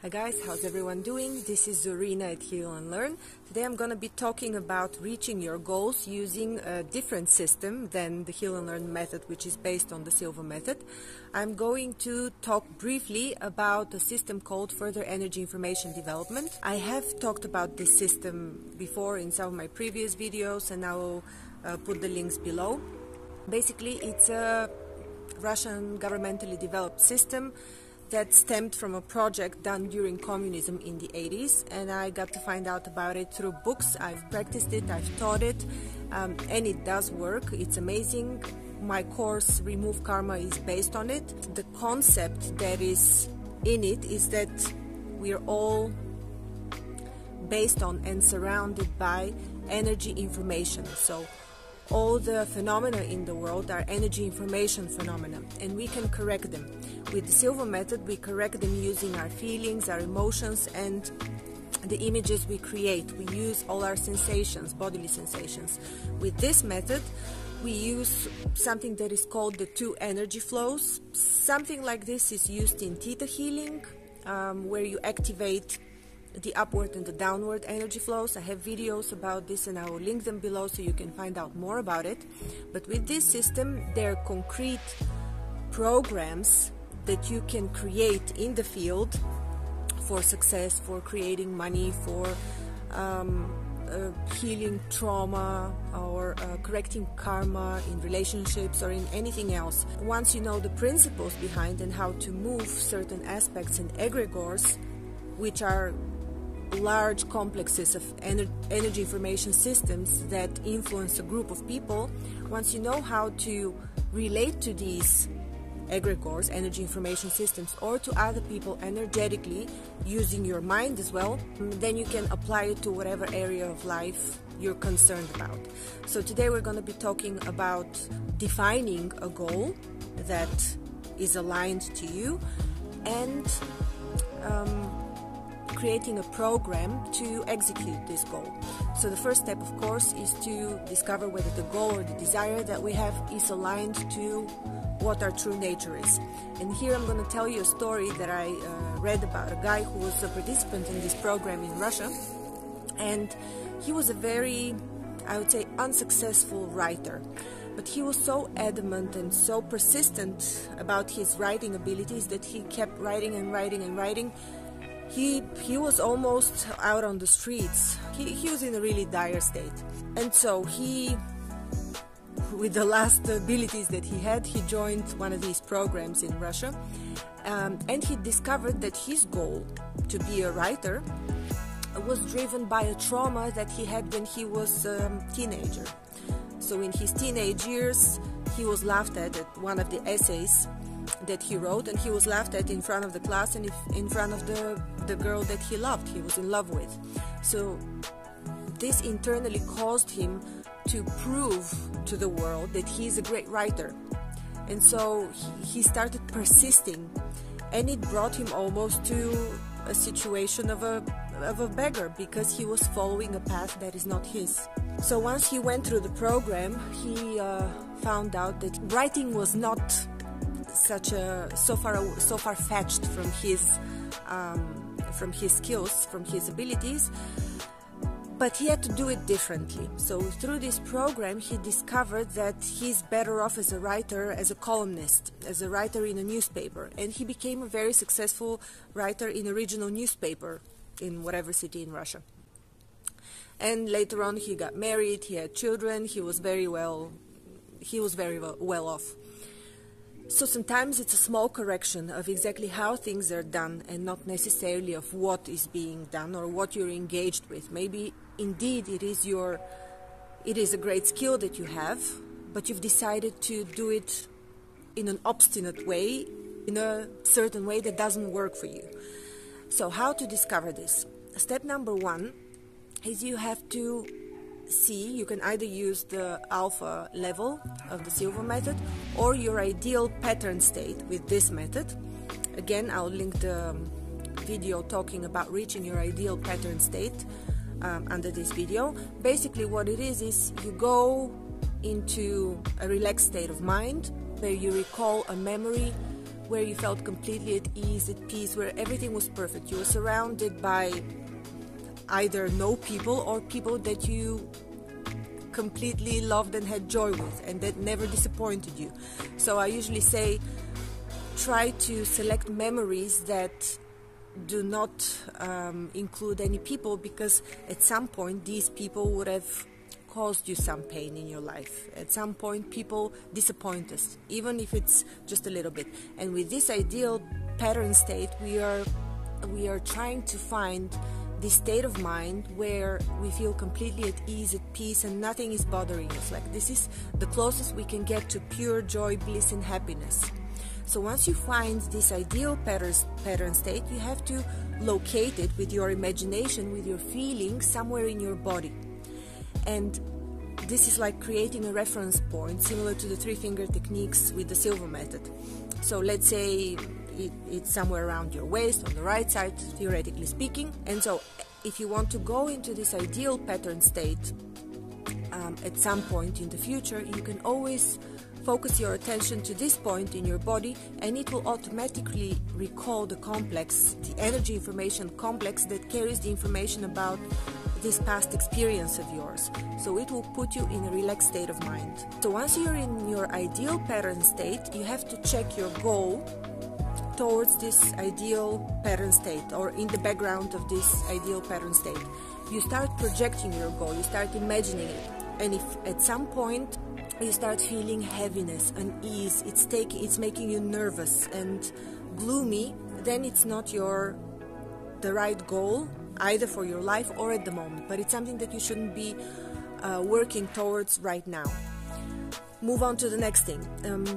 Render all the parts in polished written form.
Hi guys, how's everyone doing? This is Zorina at Healnlearn. Today I'm going to be talking about reaching your goals using a different system than the Healnlearn method, which is based on the Silva method. I'm going to talk briefly about a system called Further Energy Information Development. I have talked about this system before in some of my previous videos, and I will put the links below. Basically, it's a Russian governmentally developed system that stemmed from a project done during communism in the 80s, and I got to find out about it through books. I've practiced it, I've taught it, and it does work. It's amazing. My course, Remove Karma, is based on it. The concept that is in it is that we're all based on and surrounded by energy information. So all the phenomena in the world are energy information phenomena, and we can correct them. With the Silva method, we correct them using our feelings, our emotions, and the images we create. We use all our sensations, bodily sensations. With this method, we use something that is called the two energy flows. Something like this is used in theta healing, where you activate the upward and the downward energy flows. I have videos about this and I will link them below so you can find out more about it. But with this system, there are concrete programs that you can create in the field for success, for creating money, for healing trauma, or correcting karma in relationships or in anything else. Once you know the principles behind and how to move certain aspects and egregores, which are large complexes of energy information systems that influence a group of people, once you know how to relate to these egregores, energy information systems, or to other people energetically using your mind as well, then you can apply it to whatever area of life you're concerned about. So today we're going to be talking about defining a goal that is aligned to you and creating a program to execute this goal. So the first step, of course, is to discover whether the goal or the desire that we have is aligned to what our true nature is. And here I'm going to tell you a story that I read about a guy who was a participant in this program in Russia, and he was a very, I would say, unsuccessful writer. But he was so adamant and so persistent about his writing abilities that he kept writing and writing and writing. He was almost out on the streets. He was in a really dire state. And so he, with the last abilities that he had, he joined one of these programs in Russia. And he discovered that his goal to be a writer was driven by a trauma that he had when he was a teenager. So in his teenage years, he was laughed at one of the essays that he wrote, and he was laughed at in front of the class and in front of the girl that he loved, he was in love with. So this internally caused him to prove to the world that he is a great writer. And so he started persisting, and it brought him almost to a situation of a beggar, because he was following a path that is not his. So once he went through the program, he found out that writing was not so far-fetched from his skills, from his abilities, but he had to do it differently. So through this program, he discovered that he's better off as a writer, as a columnist, as a writer in a newspaper, and he became a very successful writer in a regional newspaper in whatever city in Russia. And later on, he got married, he had children, he was very well off. So sometimes it's a small correction of exactly how things are done, and not necessarily of what is being done or what you're engaged with. Maybe indeed it is a great skill that you have, but you've decided to do it in an obstinate way, in a certain way that doesn't work for you. So how to discover this? Step number one is you have to see, you can either use the alpha level of the Silva method or your ideal pattern state with this method. Again, I'll link the video talking about reaching your ideal pattern state under this video. Basically what it is you go into a relaxed state of mind where you recall a memory where you felt completely at ease, at peace, where everything was perfect. You were surrounded by either no people or people that you completely loved and had joy with, and that never disappointed you. So I usually say, try to select memories that do not include any people, because at some point these people would have caused you some pain in your life. At some point people disappoint us, even if it's just a little bit. And with this ideal pattern state, we are trying to find this state of mind where we feel completely at ease, at peace, and nothing is bothering us. Like, this is the closest we can get to pure joy, bliss, and happiness. So once you find this ideal pattern state, you have to locate it with your imagination, with your feelings, somewhere in your body. And this is like creating a reference point, similar to the 3-finger techniques with the silver method. So let's say it's somewhere around your waist, on the right side, theoretically speaking. And so if you want to go into this ideal pattern state at some point in the future, you can always focus your attention to this point in your body, and it will automatically recall the complex, the energy information complex that carries the information about this past experience of yours. So it will put you in a relaxed state of mind. So once you're in your ideal pattern state, you have to check your goal towards this ideal pattern state, or in the background of this ideal pattern state. You start projecting your goal, you start imagining it. And if at some point you start feeling heaviness, unease, it's making you nervous and gloomy, then it's not the right goal, either for your life or at the moment. But it's something that you shouldn't be working towards right now. Move on to the next thing.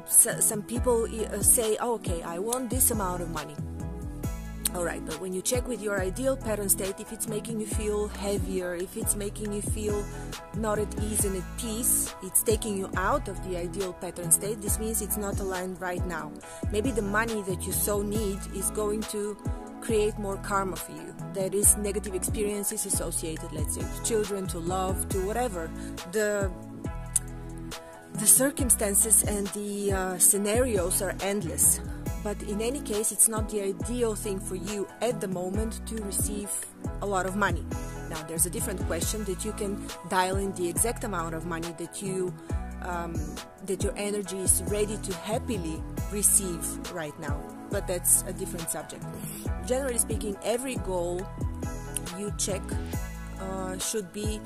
Some people say, oh, okay, I want this amount of money. Alright, but when you check with your ideal pattern state, if it's making you feel heavier, if it's making you feel not at ease and at peace, it's taking you out of the ideal pattern state. This means it's not aligned right now. Maybe the money that you so need is going to create more karma for you. That is negative experiences associated, let's say, to children, to love, to whatever. The circumstances and the scenarios are endless. But in any case, it's not the ideal thing for you at the moment to receive a lot of money. Now, there's a different question that you can dial in the exact amount of money that your energy is ready to happily receive right now. But that's a different subject. Generally speaking, every goal you check should be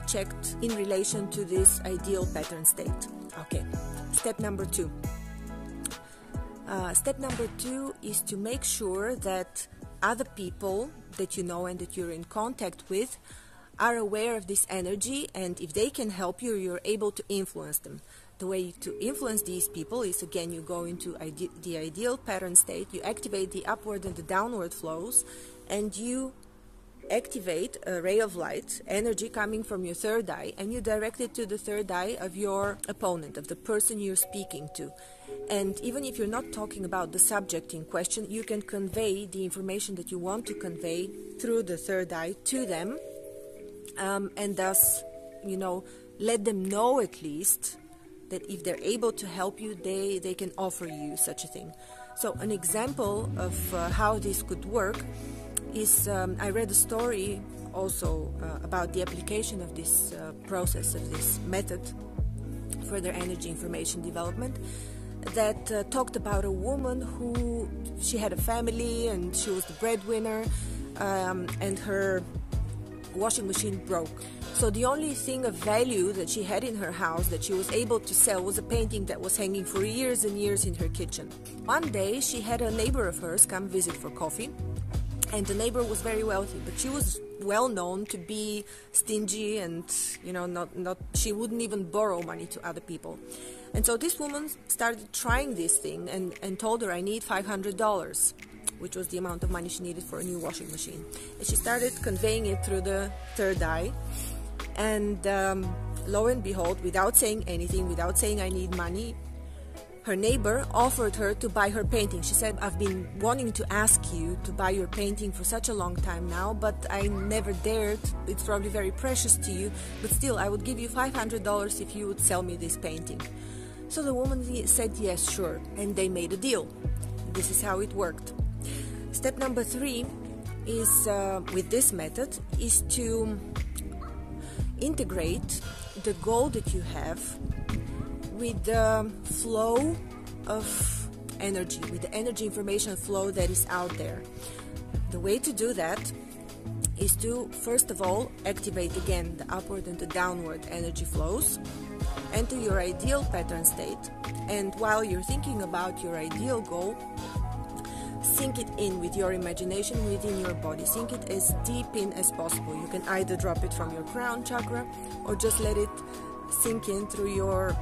checked in relation to this ideal pattern state. Okay, step number 2. Step number 2 is to make sure that other people that you know and that you're in contact with are aware of this energy, and if they can help you, you're able to influence them. The way to influence these people is, again, you go into the ideal pattern state, you activate the upward and the downward flows, and you activate a ray of light, energy coming from your third eye, and you direct it to the third eye of your opponent, of the person you're speaking to. And even if you're not talking about the subject in question, you can convey the information that you want to convey through the third eye to them, and thus, let them know at least that if they're able to help you, they can offer you such a thing. So an example of how this could work is, I read a story also about the application of this process, of this method, further energy information development, that talked about a woman who, she had a family and she was the breadwinner, and her washing machine broke. So the only thing of value that she had in her house that she was able to sell was a painting that was hanging for years and years in her kitchen. One day she had a neighbor of hers come visit for coffee, and the neighbor was very wealthy, but she was well known to be stingy and she wouldn't even borrow money to other people. And so this woman started trying this thing and told her, I need $500, which was the amount of money she needed for a new washing machine. And she started conveying it through the third eye, and lo and behold, without saying anything, without saying I need money, her neighbor offered her to buy her painting. She said, I've been wanting to ask you to buy your painting for such a long time now, but I never dared. It's probably very precious to you, but still, I would give you $500 if you would sell me this painting. So the woman said, yes, sure, and they made a deal. this is how it worked. Step number 3 is, with this method, is to integrate the goal that you have with the flow of energy, with the energy information flow that is out there. The way to do that is to, first of all, activate again the upward and the downward energy flows, enter your ideal pattern state, and while you're thinking about your ideal goal, sink it in with your imagination within your body. Sink it as deep in as possible. You can either drop it from your crown chakra or just let it sink in through your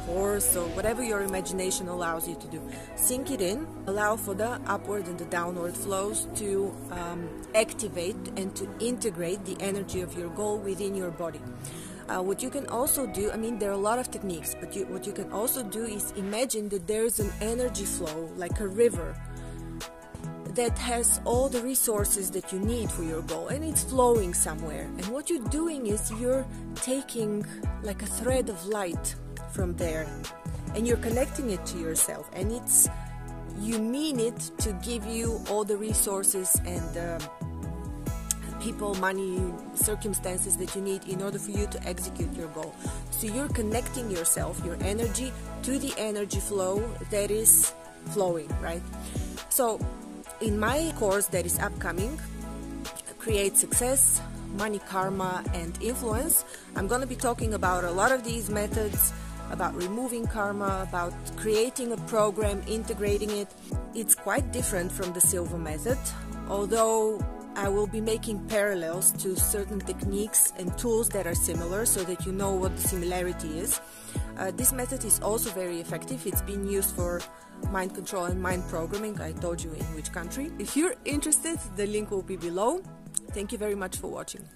pores, or whatever your imagination allows you to do. Sink it in, allow for the upward and the downward flows to activate and to integrate the energy of your goal within your body. What you can also do, I mean, there are a lot of techniques, but what you can also do is imagine that there is an energy flow, like a river, that has all the resources that you need for your goal, and it's flowing somewhere. And what you're doing is you're taking like a thread of light from there, and you're connecting it to yourself, and you mean it to give you all the resources and people, money, circumstances that you need in order for you to execute your goal. So you're connecting yourself, your energy, to the energy flow that is flowing, right? So in my course that is upcoming, Create Success, Money, Karma, and Influence, I'm going to be talking about a lot of these methods, about removing karma, about creating a program, integrating it. It's quite different from the silver method, although I will be making parallels to certain techniques and tools that are similar so that you know what the similarity is. This method is also very effective. It's been used for mind control and mind programming. I told you in which country. If you're interested, the link will be below. Thank you very much for watching.